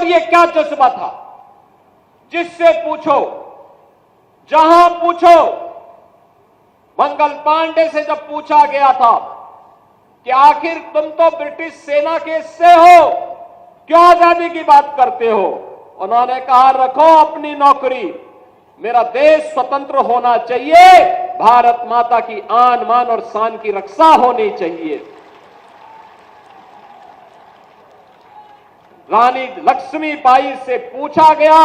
अंदर ये क्या जज्बा था? जिससे पूछो, जहां पूछो, मंगल पांडे से जब पूछा गया था कि आखिर तुम तो ब्रिटिश सेना के हिस्से हो, क्यों आजादी की बात करते हो? उन्होंने कहा, रखो अपनी नौकरी, मेरा देश स्वतंत्र होना चाहिए, भारत माता की आन मान और शान की रक्षा होनी चाहिए। रानी लक्ष्मीबाई से पूछा गया,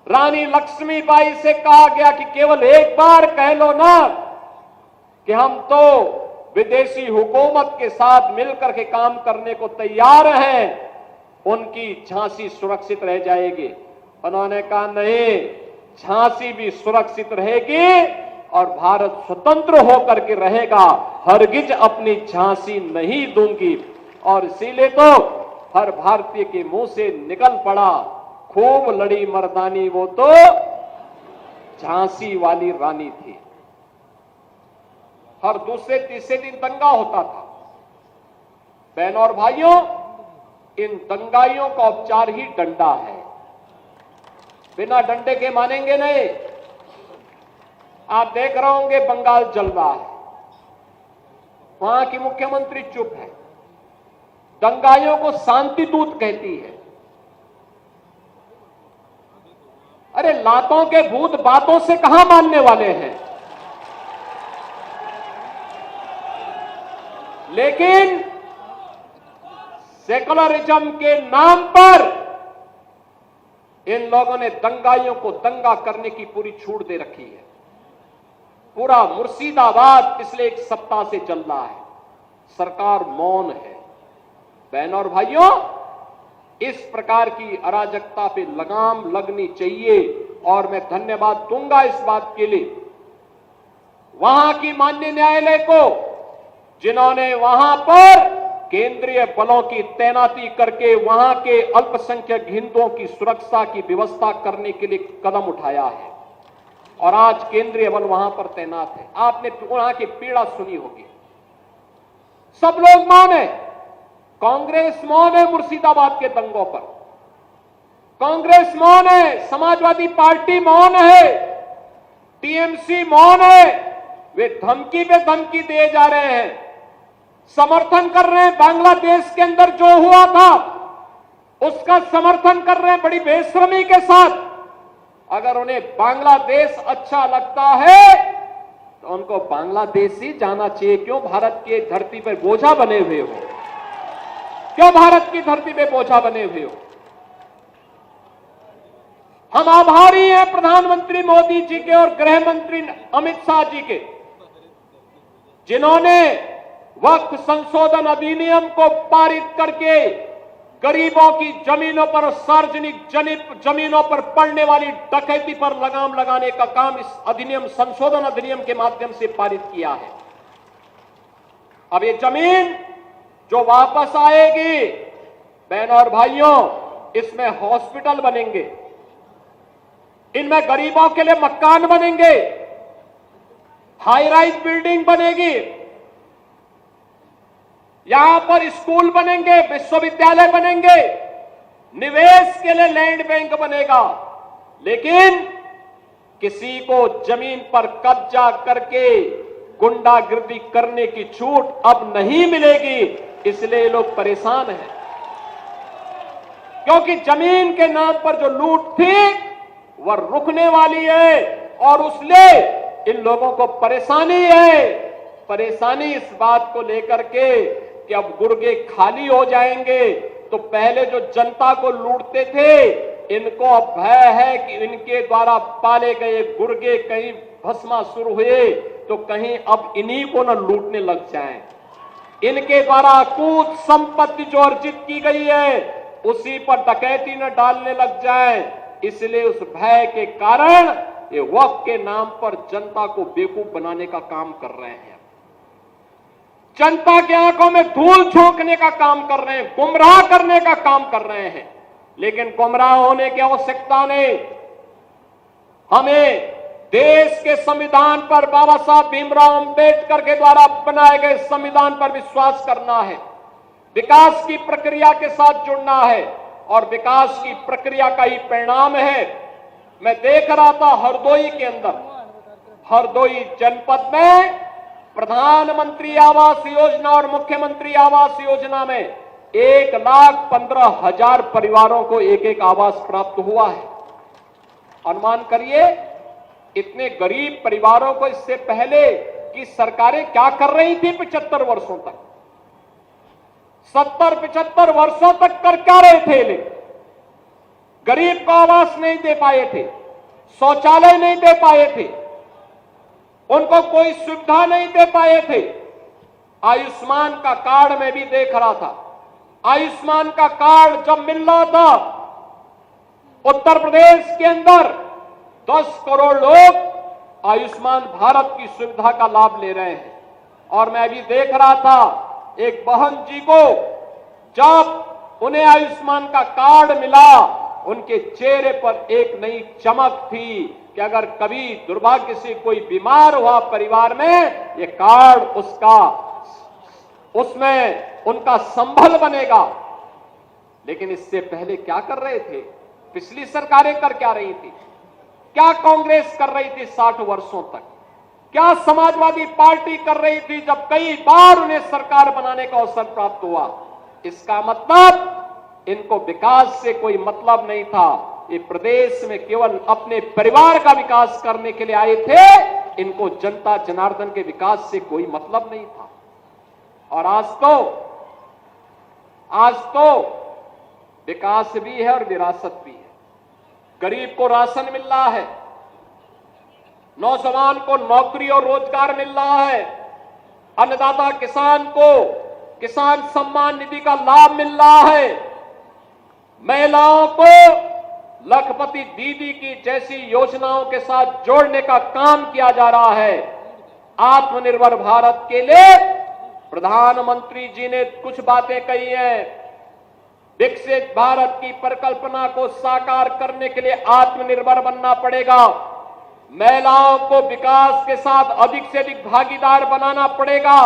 रानी लक्ष्मीबाई से कहा गया कि केवल एक बार कह लो ना कि हम तो विदेशी हुकूमत के साथ मिलकर के काम करने को तैयार हैं, उनकी झांसी सुरक्षित रह जाएगी। उन्होंने कहा, नहीं, झांसी भी सुरक्षित रहेगी और भारत स्वतंत्र होकर के रहेगा, हरगिज अपनी झांसी नहीं दूंगी। और इसीलिए तो हर भारतीय के मुंह से निकल पड़ा, खूब लड़ी मर्दानी, वो तो झांसी वाली रानी थी। हर दूसरे तीसरे दिन दंगा होता था। बहनों और भाइयों, इन दंगाइयों का उपचार ही डंडा है, बिना डंडे के मानेंगे नहीं। आप देख रहे होंगे बंगाल जल रहा है, वहां की मुख्यमंत्री चुप है, दंगाइयों को शांति दूत कहती है। अरे लातों के भूत बातों से कहां मानने वाले हैं? लेकिन सेकुलरिज्म के नाम पर इन लोगों ने दंगाइयों को दंगा करने की पूरी छूट दे रखी है। पूरा मुर्शिदाबाद पिछले एक सप्ताह से चल रहा है, सरकार मौन है। बहनों और भाइयों, इस प्रकार की अराजकता पे लगाम लगनी चाहिए और मैं धन्यवाद दूंगा इस बात के लिए वहां की माननीय न्यायालय को, जिन्होंने वहां पर केंद्रीय बलों की तैनाती करके वहां के अल्पसंख्यक हिंदुओं की सुरक्षा की व्यवस्था करने के लिए कदम उठाया है और आज केंद्रीय बल वहां पर तैनात है। आपने वहां की पीड़ा सुनी होगी। सब लोग मौन है, कांग्रेस मौन है मुर्शिदाबाद के दंगों पर, कांग्रेस मौन है, समाजवादी पार्टी मौन है, टीएमसी मौन है। वे धमकी पे धमकी दिए जा रहे हैं, समर्थन कर रहे हैं। बांग्लादेश के अंदर जो हुआ था उसका समर्थन कर रहे हैं बड़ी बेशर्मी के साथ। अगर उन्हें बांग्लादेश अच्छा लगता है तो उनको बांग्लादेश ही जाना चाहिए। क्यों भारत की धरती पर बोझा बने हुए हो? क्यों भारत की धरती पे बोझा बने हुए हो? हम आभारी हैं प्रधानमंत्री मोदी जी के और गृह मंत्री अमित शाह जी के, जिन्होंने वक्फ संशोधन अधिनियम को पारित करके गरीबों की जमीनों पर, सार्वजनिक जमीनों पर पड़ने वाली डकैती पर लगाम लगाने का काम इस अधिनियम, संशोधन अधिनियम के माध्यम से पारित किया है। अब ये जमीन जो वापस आएगी, बहनों और भाइयों, इसमें हॉस्पिटल बनेंगे, इनमें गरीबों के लिए मकान बनेंगे, हाई राइज बिल्डिंग बनेगी, यहां पर स्कूल बनेंगे, विश्वविद्यालय बनेंगे, निवेश के लिए लैंड बैंक बनेगा। लेकिन किसी को जमीन पर कब्जा करके गुंडागिर्दी करने की छूट अब नहीं मिलेगी। इसलिए लोग परेशान हैं, क्योंकि जमीन के नाम पर जो लूट थी वह रुकने वाली है और उसलिए इन लोगों को परेशानी है। परेशानी इस बात को लेकर के कि अब गुर्गे खाली हो जाएंगे, तो पहले जो जनता को लूटते थे, इनको अब भय है कि इनके द्वारा पाले गए गुर्गे कहीं भस्मासुर हुए तो कहीं अब इन्हीं को न लूटने लग जाएं। इनके द्वारा अकूत संपत्ति जो अर्जित की गई है उसी पर डकैती न डालने लग जाए। इसलिए उस भय के कारण ये वक्फ के नाम पर जनता को बेवकूफ बनाने का काम कर रहे हैं, जनता के आंखों में धूल झोंकने का काम कर रहे हैं, गुमराह करने का काम कर रहे हैं। लेकिन गुमराह होने की आवश्यकता नहीं। हमें देश के संविधान पर, बाबा साहब भीमराव अंबेडकर के द्वारा बनाए गए संविधान पर विश्वास करना है, विकास की प्रक्रिया के साथ जुड़ना है और विकास की प्रक्रिया का ही परिणाम है। मैं देख रहा था हरदोई के अंदर, हरदोई जनपद में प्रधानमंत्री आवास योजना और मुख्यमंत्री आवास योजना में 1,15,000 परिवारों को एक एक आवास प्राप्त हुआ है। अनुमान करिए इतने गरीब परिवारों को इससे पहले की सरकारें क्या कर रही थी 75 वर्षों तक, 70-75 वर्षों तक कर क्या रहे थे। लेकिन गरीब को आवास नहीं दे पाए थे, शौचालय नहीं दे पाए थे, उनको कोई सुविधा नहीं दे पाए थे। आयुष्मान का कार्ड मैं भी देख रहा था, आयुष्मान का कार्ड जब मिल रहा था उत्तर प्रदेश के अंदर 10 करोड़ लोग आयुष्मान भारत की सुविधा का लाभ ले रहे हैं। और मैं भी देख रहा था एक बहन जी को जब उन्हें आयुष्मान का कार्ड मिला, उनके चेहरे पर एक नई चमक थी कि अगर कभी दुर्भाग्य से कोई बीमार हुआ परिवार में, ये कार्ड उसमें उनका संबल बनेगा। लेकिन इससे पहले क्या कर रहे थे पिछली सरकारें, कर क्या रही थी, क्या कांग्रेस कर रही थी 60 वर्षों तक, क्या समाजवादी पार्टी कर रही थी जब कई बार उन्हें सरकार बनाने का अवसर प्राप्त हुआ। इसका मतलब इनको विकास से कोई मतलब नहीं था, ये प्रदेश में केवल अपने परिवार का विकास करने के लिए आए थे, इनको जनता जनार्दन के विकास से कोई मतलब नहीं था। और आज तो विकास भी है और विरासत भी है। गरीब को राशन मिल रहा है, नौजवान को नौकरी और रोजगार मिल रहा है, अन्नदाता किसान को किसान सम्मान निधि का लाभ मिल रहा है, महिलाओं को लखपति दीदी की जैसी योजनाओं के साथ जोड़ने का काम किया जा रहा है। आत्मनिर्भर भारत के लिए प्रधानमंत्री जी ने कुछ बातें कही हैं। विकसित भारत की परिकल्पना को साकार करने के लिए आत्मनिर्भर बनना पड़ेगा, महिलाओं को विकास के साथ अधिक से अधिक भागीदार बनाना पड़ेगा,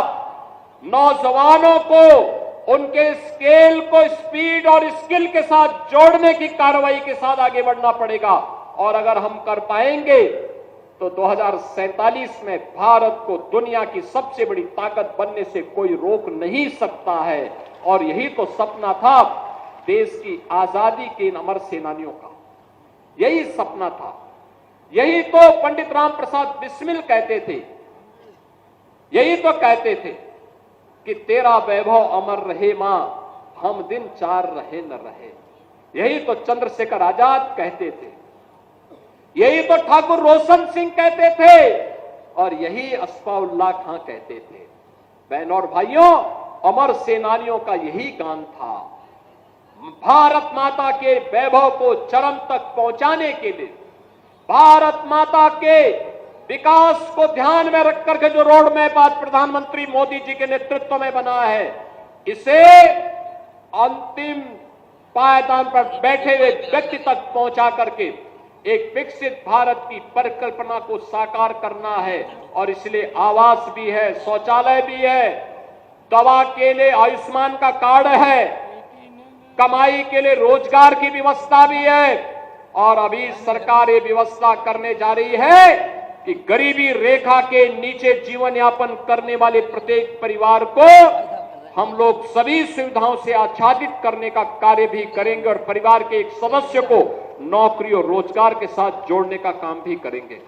नौजवानों को उनके स्केल को स्पीड और स्किल के साथ जोड़ने की कार्रवाई के साथ आगे बढ़ना पड़ेगा। और अगर हम कर पाएंगे तो 2047 में भारत को दुनिया की सबसे बड़ी ताकत बनने से कोई रोक नहीं सकता है। और यही तो सपना था देश की आजादी के इन अमर सेनानियों का, यही सपना था, यही तो पंडित राम प्रसाद बिस्मिल कहते थे, यही तो कहते थे कि तेरा वैभव अमर रहे मां, हम दिन चार रहे न रहे। यही तो चंद्रशेखर आजाद कहते थे, यही तो ठाकुर रोशन सिंह कहते थे, और यही अस्फाउल्लाह खां कहते थे। बहनों और भाइयों, अमर सेनानियों का यही गान था। भारत माता के वैभव को चरम तक पहुंचाने के लिए, भारत माता के विकास को ध्यान में रख करके जो रोड मैप आज प्रधानमंत्री मोदी जी के नेतृत्व में बना है, इसे अंतिम पायदान पर बैठे हुए व्यक्ति तक पहुंचा करके एक विकसित भारत की परिकल्पना को साकार करना है। और इसलिए आवास भी है, शौचालय भी है, दवा के लिए आयुष्मान का कार्ड है, कमाई के लिए रोजगार की व्यवस्था भी है। और अभी सरकार ये व्यवस्था करने जा रही है कि गरीबी रेखा के नीचे जीवन यापन करने वाले प्रत्येक परिवार को हम लोग सभी सुविधाओं से आच्छादित करने का कार्य भी करेंगे और परिवार के एक सदस्य को नौकरी और रोजगार के साथ जोड़ने का काम भी करेंगे।